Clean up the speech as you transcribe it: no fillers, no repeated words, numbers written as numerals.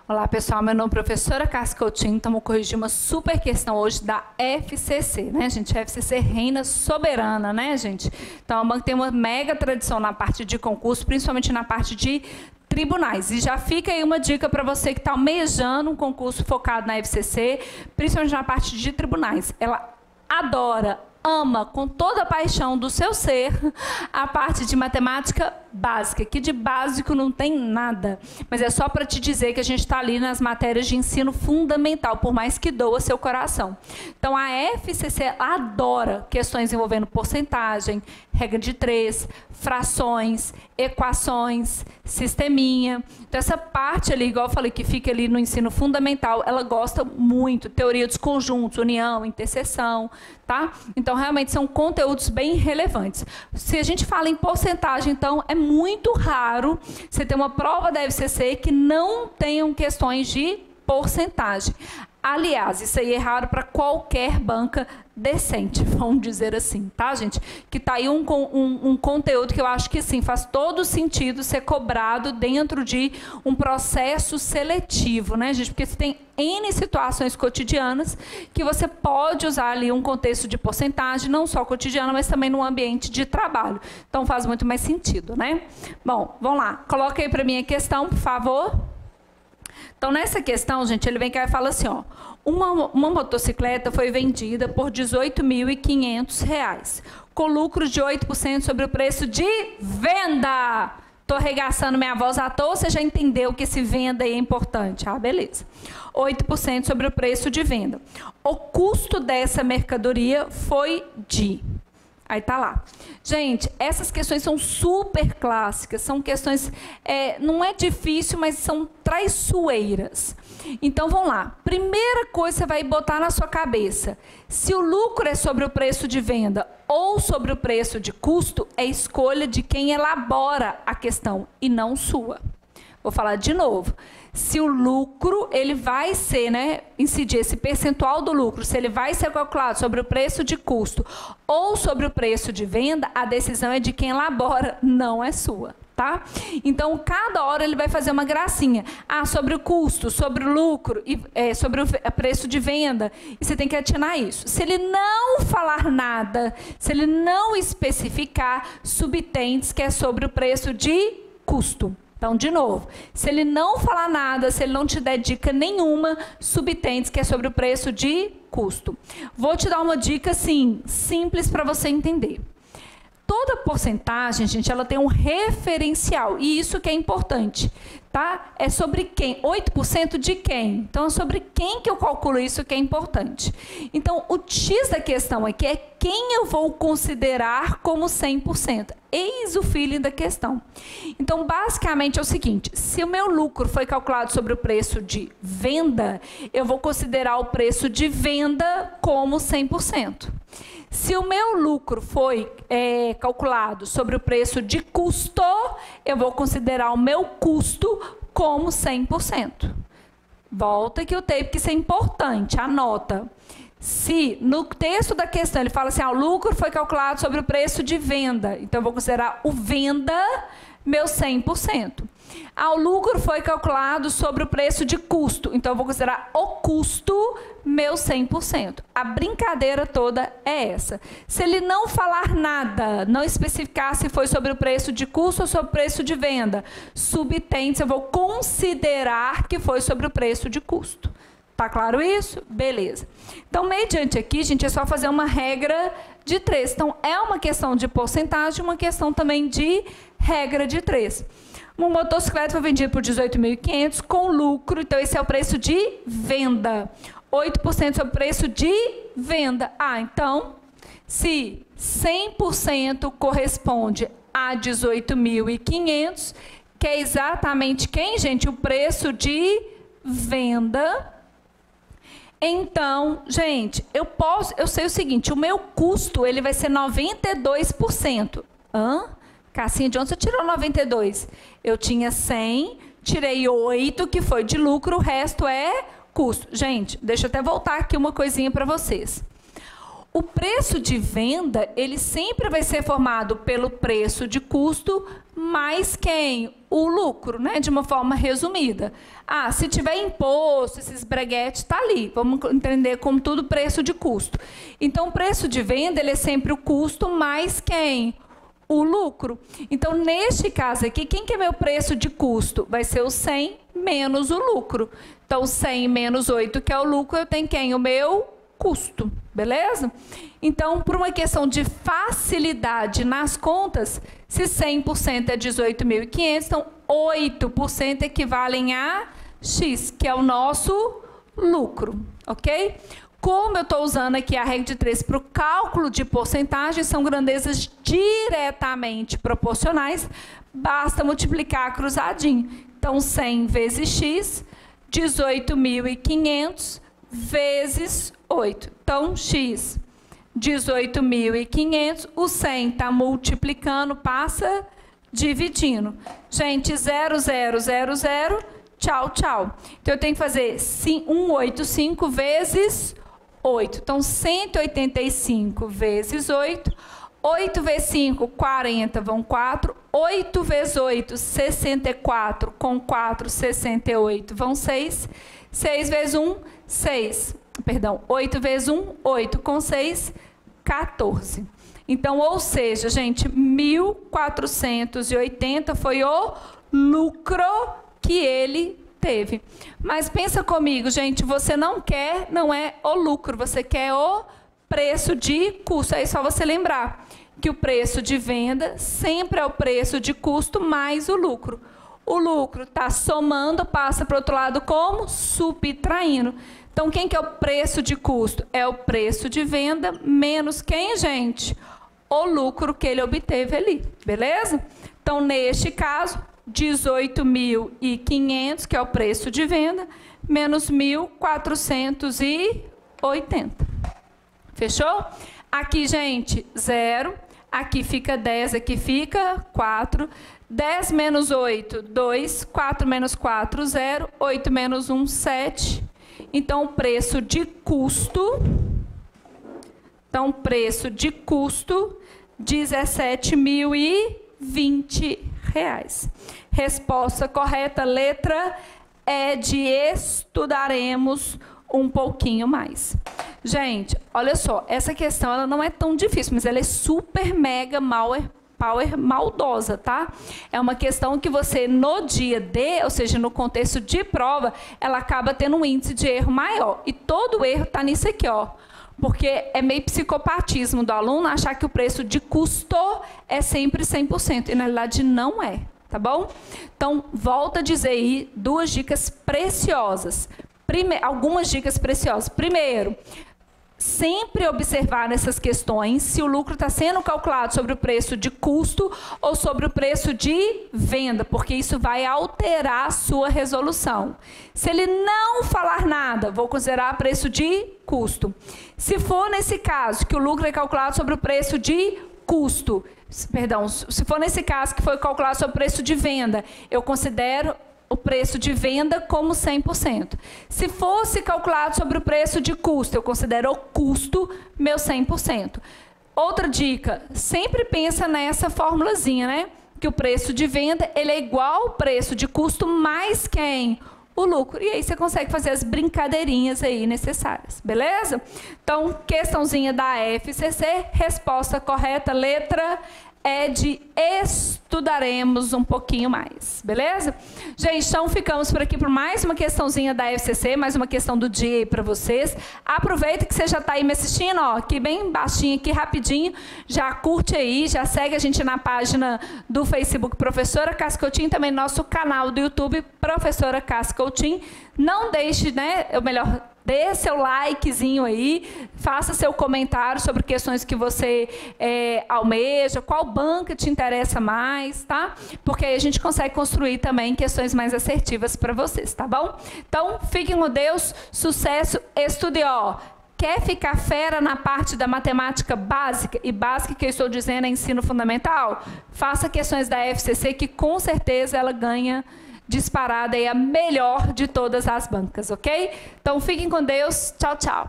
Olá pessoal, meu nome é professora Cássia Coutinho, estamos corrigindo uma super questão hoje da FCC, né gente? A FCC reina soberana, né gente? Então a banca tem uma mega tradição na parte de concurso, principalmente na parte de tribunais. E já fica aí uma dica para você que está almejando um concurso focado na FCC, principalmente na parte de tribunais. Ela adora, ama com toda a paixão do seu ser a parte de matemática básica, que de básico não tem nada, mas é só para te dizer que a gente está ali nas matérias de ensino fundamental, por mais que doa seu coração. Então a FCC adora questões envolvendo porcentagem, regra de 3, frações, equações, sisteminha. Então essa parte ali, igual eu falei, que fica ali no ensino fundamental, ela gosta muito, teoria dos conjuntos, união, interseção, tá? Então realmente são conteúdos bem relevantes. Se a gente fala em porcentagem, então é muito raro você ter uma prova da FCC que não tenham questões de porcentagem. Aliás, isso aí é raro para qualquer banca decente, vamos dizer assim, tá, gente? Que tá aí um conteúdo que eu acho que, sim, faz todo sentido ser cobrado dentro de um processo seletivo, né, gente? Porque você tem N situações cotidianas que você pode usar ali um contexto de porcentagem, não só cotidiano, mas também no ambiente de trabalho. Então, faz muito mais sentido, né? Bom, vamos lá. Coloca aí para mim a questão, por favor. Então, nessa questão, gente, ele vem cá e fala assim, ó, uma motocicleta foi vendida por R$ 18.500, com lucro de 8% sobre o preço de venda. Estou arregaçando minha voz à toa, você já entendeu que esse venda aí é importante. Ah, beleza. 8% sobre o preço de venda. O custo dessa mercadoria foi de... Aí tá lá. Gente, essas questões são super clássicas, são questões, não é difícil, mas são traiçoeiras. Então, vamos lá. Primeira coisa que você vai botar na sua cabeça, se o lucro é sobre o preço de venda ou sobre o preço de custo, é escolha de quem elabora a questão e não sua. Vou falar de novo. Se o lucro, ele vai ser, né, incidir esse percentual do lucro, se ele vai ser calculado sobre o preço de custo ou sobre o preço de venda, a decisão é de quem elabora, não é sua, tá? Então, cada hora ele vai fazer uma gracinha. Ah, sobre o custo, sobre o lucro, sobre o preço de venda, e você tem que atinar isso. Se ele não falar nada, se ele não especificar, subtende que é sobre o preço de custo. Então, de novo, se ele não falar nada, se ele não te der dica nenhuma, subtende que é sobre o preço de custo. Vou te dar uma dica, assim, simples para você entender. Toda porcentagem, gente, ela tem um referencial, e isso que é importante, tá? É sobre quem? 8% de quem? Então, é sobre quem que eu calculo isso que é importante. Então, o X da questão aqui é quem eu vou considerar como 100%. Eis o feeling da questão. Então, basicamente é o seguinte, se o meu lucro foi calculado sobre o preço de venda, eu vou considerar o preço de venda como 100%. Se o meu lucro foi calculado sobre o preço de custo, eu vou considerar o meu custo como 100%. Volta que o tape, que isso é importante, anota. Se no texto da questão ele fala assim, o lucro foi calculado sobre o preço de venda, então eu vou considerar o venda meu 100%. O lucro foi calculado sobre o preço de custo, então eu vou considerar o custo meu 100%. A brincadeira toda é essa. Se ele não falar nada, não especificar se foi sobre o preço de custo ou sobre o preço de venda, subtende, eu vou considerar que foi sobre o preço de custo. Tá claro isso? Beleza. Então, mediante aqui, gente, é só fazer uma regra de 3. Então, é uma questão de porcentagem, uma questão também de regra de 3. Uma motocicleta foi vendida por R$ 18.500 com lucro, então esse é o preço de venda. 8% sobre o preço de venda. Então, se 100% corresponde a 18.500, que é exatamente quem, gente? O preço de venda. Então, gente, eu sei o seguinte, o meu custo, ele vai ser 92%. Cassinha, de onde você tirou 92? Eu tinha 100, tirei 8, que foi de lucro, o resto é custo. Gente, deixa eu até voltar aqui uma coisinha para vocês. O preço de venda, ele sempre vai ser formado pelo preço de custo mais quem? O lucro, né? De uma forma resumida. Ah, se tiver imposto, esses breguetes, tá ali. Vamos entender como tudo preço de custo. Então, o preço de venda, ele é sempre o custo mais quem? O lucro. Então, neste caso aqui, quem que é meu preço de custo? Vai ser o 100 menos o lucro. Então, 100 menos 8, que é o lucro, eu tenho quem? O meu custo, beleza? Então, por uma questão de facilidade nas contas, se 100% é 18.500, então 8% equivalem a X, que é o nosso lucro, ok? Como eu estou usando aqui a regra de 3 para o cálculo de porcentagem, são grandezas diretamente proporcionais, basta multiplicar cruzadinho. Então, 100 vezes X, 18.500 vezes 8. Então, X, 18.500, o 100 está multiplicando, passa dividindo. Gente, 0, 0, 0, 0, tchau, tchau. Então, eu tenho que fazer 185 vezes 8. Então, 185 vezes 8. 8 vezes 5, 40, vão 4. 8 vezes 8, 64. Com 4, 68, vão 6. 6 vezes 1, 6. Perdão, 8 vezes 1, 8. Com 6, 14. Então, ou seja, gente, 1.480 foi o lucro que ele teve. Mas pensa comigo, gente, você não quer, não é o lucro, você quer o preço de custo. Aí só você lembrar que o preço de venda sempre é o preço de custo mais o lucro. O lucro está somando, passa para o outro lado como? Subtraindo. Então, quem que é o preço de custo? É o preço de venda menos quem, gente? O lucro que ele obteve ali, beleza? Então, neste caso, 18.500, que é o preço de venda, menos 1.480. Fechou? Aqui, gente, 0. Aqui fica 10, aqui fica 4. 10 menos 8, 2. 4 menos 4, 0. 8 menos 1, 7. Então, o preço de custo... Então, preço de custo, R$17.020. Resposta correta, letra E de estudaremos um pouquinho mais. Gente, olha só, essa questão ela não é tão difícil, mas ela é super mega power maldosa, tá? É uma questão que você no dia D, ou seja, no contexto de prova, ela acaba tendo um índice de erro maior. E todo erro está nisso aqui, ó. Porque é meio psicopatismo do aluno achar que o preço de custo é sempre 100%. E na realidade não é, tá bom? Então, volto a dizer aí duas dicas preciosas. Algumas dicas preciosas. Primeiro, sempre observar nessas questões se o lucro está sendo calculado sobre o preço de custo ou sobre o preço de venda, porque isso vai alterar a sua resolução. Se ele não falar nada, vou considerar preço de custo. Se for nesse caso que o lucro é calculado sobre o preço de custo, perdão, se for nesse caso que foi calculado sobre o preço de venda, eu considero o preço de venda como 100%. Se fosse calculado sobre o preço de custo, eu considero o custo meu 100%. Outra dica, sempre pensa nessa formulazinha, né? Que o preço de venda ele é igual ao preço de custo mais quem? O lucro. E aí você consegue fazer as brincadeirinhas aí necessárias, beleza? Então, questãozinha da FCC, resposta correta, letra é de estudaremos um pouquinho mais, beleza? Gente, então ficamos por aqui por mais uma questãozinha da FCC, mais uma questão do dia aí para vocês. Aproveita que você já está aí me assistindo, ó, aqui bem baixinho, aqui rapidinho, já curte aí, já segue a gente na página do Facebook Professora Cássia Coutinho, também no nosso canal do YouTube Professora Cássia Coutinho. Não deixe, né, ou melhor, dê seu likezinho aí, faça seu comentário sobre questões que você almeja, qual banca te interessa mais, tá? Porque aí a gente consegue construir também questões mais assertivas para vocês, tá bom? Então, fiquem com Deus, sucesso, estude, ó. Quer ficar fera na parte da matemática básica, e básica que eu estou dizendo é ensino fundamental? Faça questões da FCC que com certeza ela ganha disparada aí a melhor de todas as bancas, ok? Então, fiquem com Deus. Tchau, tchau.